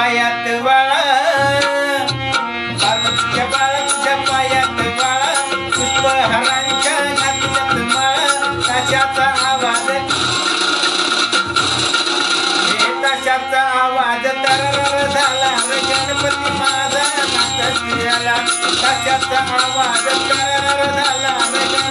पायात वाळा पार्वतीच्या बाळाच्या पायात वाळा पुष्पहारांच्या घातल्यात माळा ताशाचा आवाज ताशाचा आवाज तरर झाला गणपती माझा नाचत गेला ताशाचा आवाज तरर झाला